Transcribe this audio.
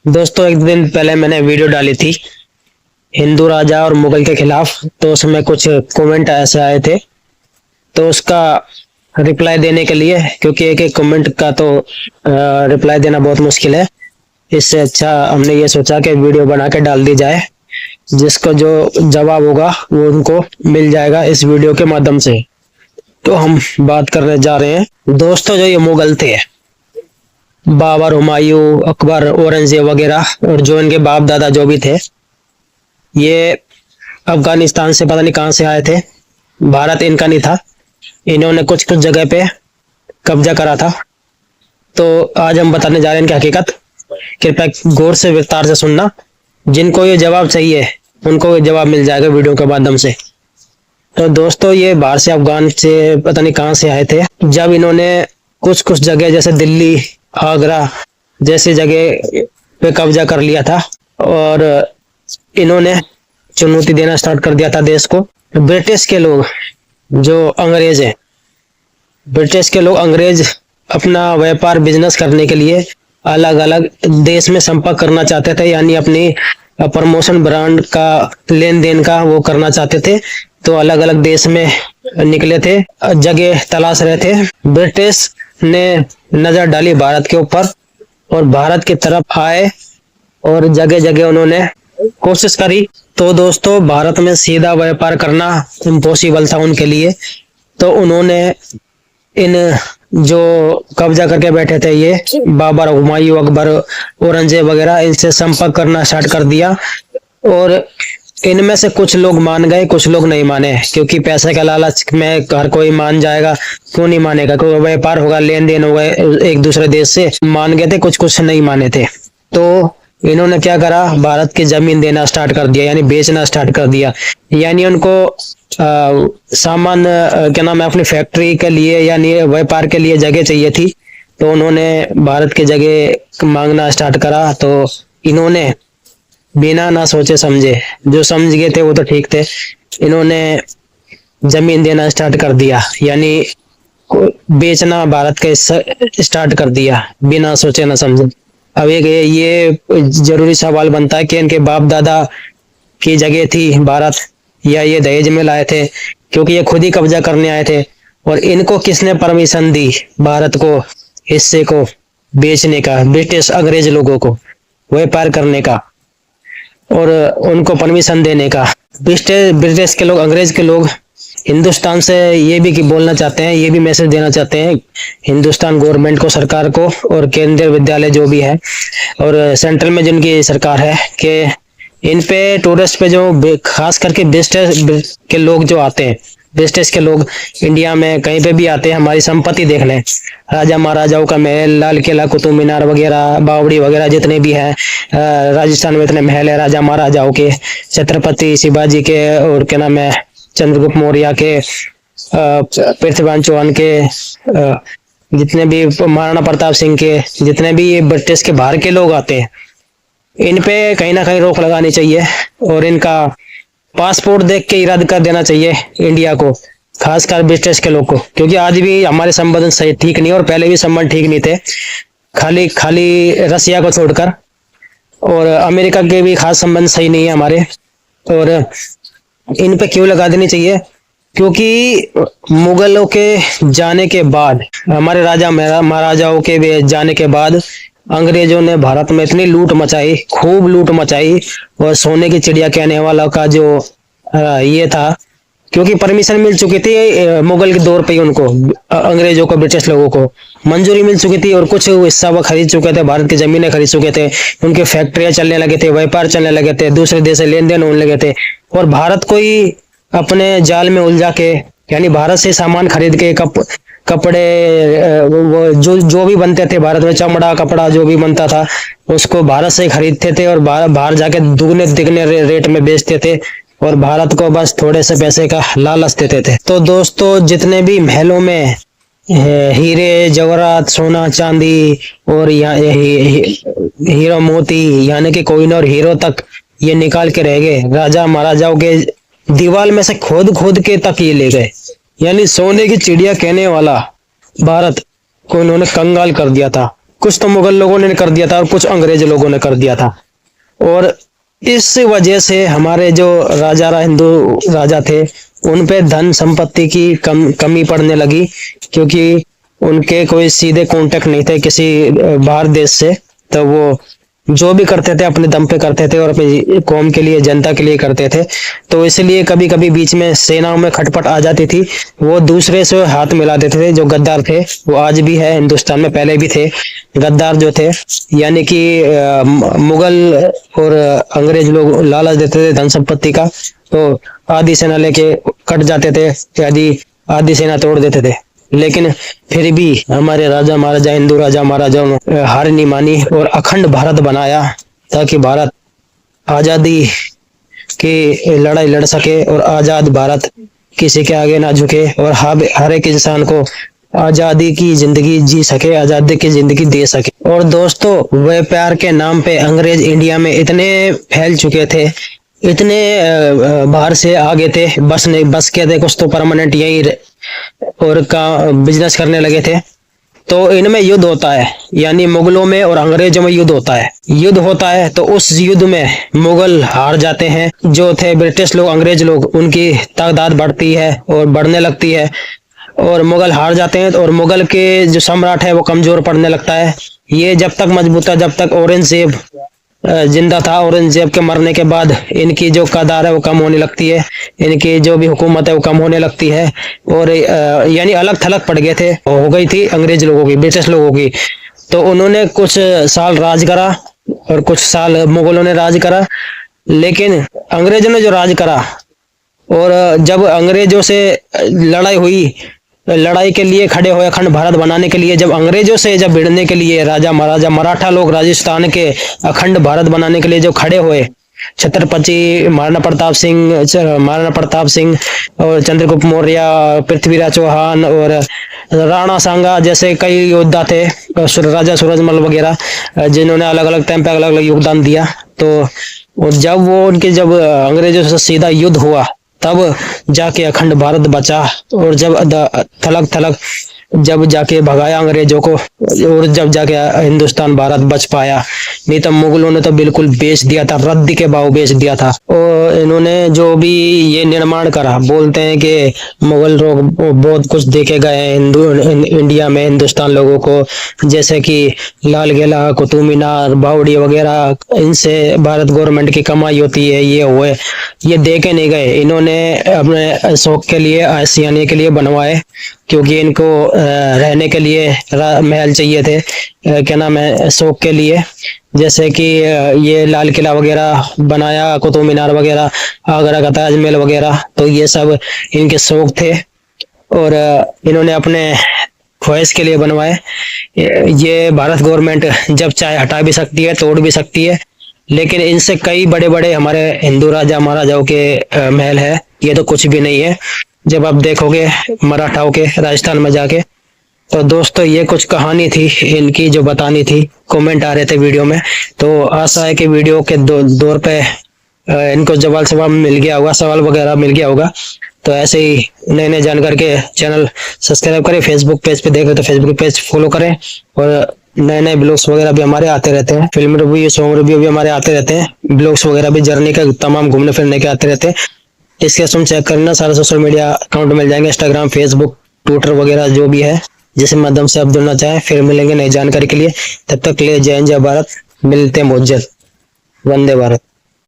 दोस्तों, एक दिन पहले मैंने वीडियो डाली थी हिंदू राजा और मुगल के खिलाफ। तो उसमें कुछ कमेंट ऐसे आए थे, तो उसका रिप्लाई देने के लिए, क्योंकि एक एक कमेंट का तो रिप्लाई देना बहुत मुश्किल है, इससे अच्छा हमने ये सोचा कि वीडियो बना के डाल दी जाए। जिसको जो जवाब होगा वो उनको मिल जाएगा इस वीडियो के माध्यम से। तो हम बात करने जा रहे हैं दोस्तों, जो ये मुगल थे, बाबर, हुमायूं, अकबर, औरंगजेब वगैरह, और जो इनके बाप दादा जो भी थे, ये अफगानिस्तान से पता नहीं कहाँ से आए थे। भारत इनका नहीं था। इन्होंने कुछ कुछ जगह पे कब्जा करा था। तो आज हम बताने जा रहे हैं इनकी हकीकत। कृपया गौर से विस्तार से सुनना। जिनको ये जवाब चाहिए उनको ये जवाब मिल जाएगा वीडियो के माध्यम से। तो दोस्तों, ये बाहर से, अफगान से, पता नहीं कहाँ से आए थे। जब इन्होंने कुछ कुछ जगह जैसे दिल्ली, आगरा जैसी जगह पे कब्जा कर लिया था, और इन्होंने चुनौती देना स्टार्ट कर दिया था देश को। ब्रिटिश के लोग, जो अंग्रेज हैं, ब्रिटिश के लोग, अंग्रेज अपना व्यापार, बिजनेस करने के लिए अलग अलग देश में संपर्क करना चाहते थे, यानी अपनी प्रमोशन, ब्रांड का लेन देन का वो करना चाहते थे। तो अलग अलग देश में निकले थे, जगह तलाश रहे थे। ब्रिटिश ने नजर डाली भारत के ऊपर और भारत की तरफ आए, और जगह जगह उन्होंने कोशिश करी। तो दोस्तों, भारत में सीधा व्यापार करना इम्पॉसिबल था उनके लिए। तो उन्होंने इन जो कब्जा करके बैठे थे, ये बाबर, हुमायूं, अकबर, औरंगजेब वगैरह, इनसे संपर्क करना स्टार्ट कर दिया। और इनमें से कुछ लोग मान गए, कुछ लोग नहीं माने, क्योंकि पैसे का लालच में हर कोई मान जाएगा। क्यों नहीं मानेगा? कोई व्यापार होगा, लेन देन होगा एक दूसरे देश से। मान गए थे, कुछ कुछ नहीं माने थे। तो इन्होंने क्या करा, भारत की जमीन देना स्टार्ट कर दिया, यानी बेचना स्टार्ट कर दिया। यानी उनको सामान, क्या नाम है, अपनी फैक्ट्री के लिए यानी व्यापार के लिए जगह चाहिए थी। तो उन्होंने भारत की जगह मांगना स्टार्ट करा। तो इन्होंने बिना ना सोचे समझे, जो समझ गए थे वो तो ठीक थे, इन्होंने जमीन देना स्टार्ट कर दिया, यानी बेचना भारत के स्टार्ट कर दिया बिना सोचे ना समझे। अब एक ये जरूरी सवाल बनता है कि इनके बाप दादा की जगह थी भारत, या ये दहेज में लाए थे? क्योंकि ये खुद ही कब्जा करने आए थे। और इनको किसने परमिशन दी भारत को, हिस्से को बेचने का? ब्रिटिश, अंग्रेज लोगों को व्यापार करने का और उनको परमिशन देने का। ब्रिटिश के लोग, अंग्रेज के लोग हिंदुस्तान से ये भी बोलना चाहते हैं, ये भी मैसेज देना चाहते हैं हिंदुस्तान गवर्नमेंट को, सरकार को, और केंद्रीय विद्यालय जो भी है, और सेंट्रल में जिनकी सरकार है, कि इन पे टूरिस्ट पे जो खास करके ब्रिटिश के लोग जो आते हैं, ब्रिटिश के लोग इंडिया में कहीं पे भी आते हैं, हमारी संपत्ति देख लें, राजा महाराजाओं का महल, लाल किला, कुतुब मीनार वगैरह, बावड़ी वगैरह जितने भी हैं, राजस्थान में इतने महल है राजा महाराजाओं के, छत्रपति शिवाजी के, और क्या नाम है, चंद्रगुप्त मौर्य के, पृथ्वीराज चौहान के, जितने भी, महाराणा प्रताप सिंह के, जितने भी ये ब्रिटिश के बाहर के लोग आते हैं, इन पे कहीं ना कहीं रोक लगानी चाहिए, और इनका पासपोर्ट देख के ही रद्द कर देना चाहिए इंडिया को, खासकर ब्रिटिश के लोग को। क्योंकि आज भी हमारे संबंध सही ठीक नहीं, और पहले भी संबंध ठीक नहीं थे, खाली खाली रसिया को छोड़कर, और अमेरिका के भी खास संबंध सही नहीं है हमारे। और इन पे क्यों लगा देनी चाहिए? क्योंकि मुगलों के जाने के बाद, हमारे राजा महाराजाओं के भी जाने के बाद, अंग्रेजों ने भारत में इतनी लूट मचाई, खूब लूट मचाई, और सोने की चिड़िया कहने वाला का जो ये था, क्योंकि परमिशन मिल चुकी थी मुगल के दौर पे ही उनको, अंग्रेजों को, ब्रिटिश लोगों को मंजूरी मिल चुकी थी, और कुछ हिस्सा वो खरीद चुके थे, भारत की जमीनें खरीद चुके थे, उनके फैक्ट्रियां चलने लगे थे, व्यापार चलने लगे थे, दूसरे देश से लेन देन होने लगे थे। और भारत को ही अपने जाल में उलझा के, यानी भारत से सामान खरीद के, कपड़े, वो जो भी बनते थे भारत में, चमड़ा, कपड़ा जो भी बनता था, उसको भारत से खरीदते थे, और बाहर जाके दुगने तिगने रेट में बेचते थे, और भारत को बस थोड़े से पैसे का लालच देते थे। तो दोस्तों, जितने भी महलों में हीरे जवाहरात, सोना चांदी, और हीरो मोती, यानी कि कोहिनूर और हीरो तक ये निकाल के रह गए। राजा महाराजाओं के दीवार में से खोद खोद के तक ये ले गए, यानी सोने की चिड़िया कहने वाला भारत को इन्होंने कंगाल कर दिया था। कुछ तो मुगल लोगों ने कर दिया था और कुछ अंग्रेज लोगों ने कर दिया था। और इस वजह से हमारे जो हिंदू राजा थे, उन पे धन संपत्ति की कमी पड़ने लगी, क्योंकि उनके कोई सीधे कांटेक्ट नहीं थे किसी बाहर देश से। तो वो जो भी करते थे अपने दम पे करते थे और अपनी कौम के लिए, जनता के लिए करते थे। तो इसलिए कभी कभी बीच में सेनाओं में खटपट आ जाती थी, वो दूसरे से हाथ मिला देते थे। जो गद्दार थे वो आज भी है हिंदुस्तान में, पहले भी थे गद्दार जो थे, यानी कि मुगल और अंग्रेज लोग लालच देते थे धन संपत्ति का, तो आधी सेना लेके कट जाते थे, आधी सेना तोड़ देते थे। लेकिन फिर भी हमारे राजा महाराजा, हिंदू राजा महाराजाओं ने हार नहीं मानी और अखंड भारत बनाया, ताकि भारत आजादी की लड़ाई लड़ सके और आजाद भारत किसी के आगे ना झुके और हर एक इंसान को आजादी की जिंदगी जी सके, आजादी की जिंदगी दे सके। और दोस्तों, व्यापार के नाम पे अंग्रेज इंडिया में इतने फैल चुके थे, इतने बाहर से आ गए थे, बस के थे कुछ तो परमानेंट यही और का बिजनेस करने लगे थे। तो इनमें युद्ध होता है, यानी मुगलों में और अंग्रेजों में युद्ध होता है। तो उस युद्ध में मुगल हार जाते हैं, जो थे ब्रिटिश लोग, अंग्रेज लोग, उनकी तादाद बढ़ती है और बढ़ने लगती है और मुगल हार जाते हैं। और मुगल के जो सम्राट है वो कमजोर पड़ने लगता है। ये जब तक मजबूत था, जब तक औरंगजेब जिंदा था। औरंगजेब के मरने के बाद इनकी जो कदार है वो कम होने लगती है, इनकी जो भी हुकूमत है वो कम होने लगती है और यानी अलग थलग पड़ गए थे, हो गई थी अंग्रेज लोगों की, ब्रिटिश लोगों की। तो उन्होंने कुछ साल राज करा और कुछ साल मुगलों ने राज करा। लेकिन अंग्रेजों ने जो राज करा और जब अंग्रेजों से लड़ाई हुई, लड़ाई के लिए खड़े हुए अखंड भारत बनाने के लिए, जब अंग्रेजों से जब भिड़ने के लिए राजा महाराजा मराठा लोग राजस्थान के अखंड भारत बनाने के लिए जो खड़े हुए, छत्रपति महाराणा प्रताप सिंह और चंद्रगुप्त मौर्य, पृथ्वीराज चौहान और राणा सांगा जैसे कई योद्धा थे, राजा सूरजमल वगैरह, जिन्होंने अलग अलग टाइम पे अलग अलग योगदान दिया। तो जब जब अंग्रेजों से सीधा युद्ध हुआ, तब जाके अखंड भारत बचा। और जब थलग जब जाके भगाया अंग्रेजों को, और जब जाके हिंदुस्तान भारत बच पाया। नहीं तो मुगलों ने तो बिल्कुल बेच दिया था, रद्दी के भाव बेच दिया था। और इन्होंने जो भी ये निर्माण करा, बोलते हैं कि मुगल लोग बहुत कुछ देखे गए हैं इंडिया में हिंदुस्तान लोगों को, जैसे कि लाल किला, कुतुब मीनार, बावड़ी वगैरह, इनसे भारत गवर्नमेंट की कमाई होती है, ये हुए, ये देखे नहीं गए। इन्होंने अपने शौक के लिए, आशियाने के लिए बनवाए, क्योंकि इनको रहने के लिए महल चाहिए थे, क्या नाम है, शौक के लिए। जैसे कि ये लाल किला वगैरह बनाया, कुतुब मीनार वगैरह, आगरा का ताजमहल वगैरह, तो ये सब इनके शौक थे और इन्होंने अपने ख्वाहिश के लिए बनवाए। ये भारत गवर्नमेंट जब चाहे हटा भी सकती है, तोड़ भी सकती है, लेकिन इनसे कई बड़े बड़े हमारे हिंदू राजा महाराजाओं के महल है, ये तो कुछ भी नहीं है जब आप देखोगे मराठाओं के राजस्थान में जाके। तो दोस्तों, ये कुछ कहानी थी इनकी जो बतानी थी, कमेंट आ रहे थे वीडियो में, तो आशा है कि वीडियो के दौर पे इनको सवाल मिल गया होगा, सवाल वगैरह मिल गया होगा। तो ऐसे ही नए नए जानकारी के चैनल सब्सक्राइब करें, फेसबुक पेज पे देख रहे तो फेसबुक पेज फॉलो करें, और नए नए ब्लॉग्स वगैरह भी हमारे आते रहते हैं, फिल्म रिव्यू, सॉन्ग रिव्यू भी हमारे आते रहते हैं, ब्लॉग्स वगैरह भी जर्नी का तमाम घूमने फिरने के आते रहते हैं। इसके तुम चेक करना, सारे सोशल मीडिया अकाउंट मिल जाएंगे, इंस्टाग्राम, फेसबुक, ट्विटर वगैरह जो भी है, जिस माध्यम से आप जुड़ना चाहें। फिर मिलेंगे नई जानकारी के लिए, तब तक ले जय हिंद, जय भारत, मिलते हैं बहुत जल्द। वंदे भारत।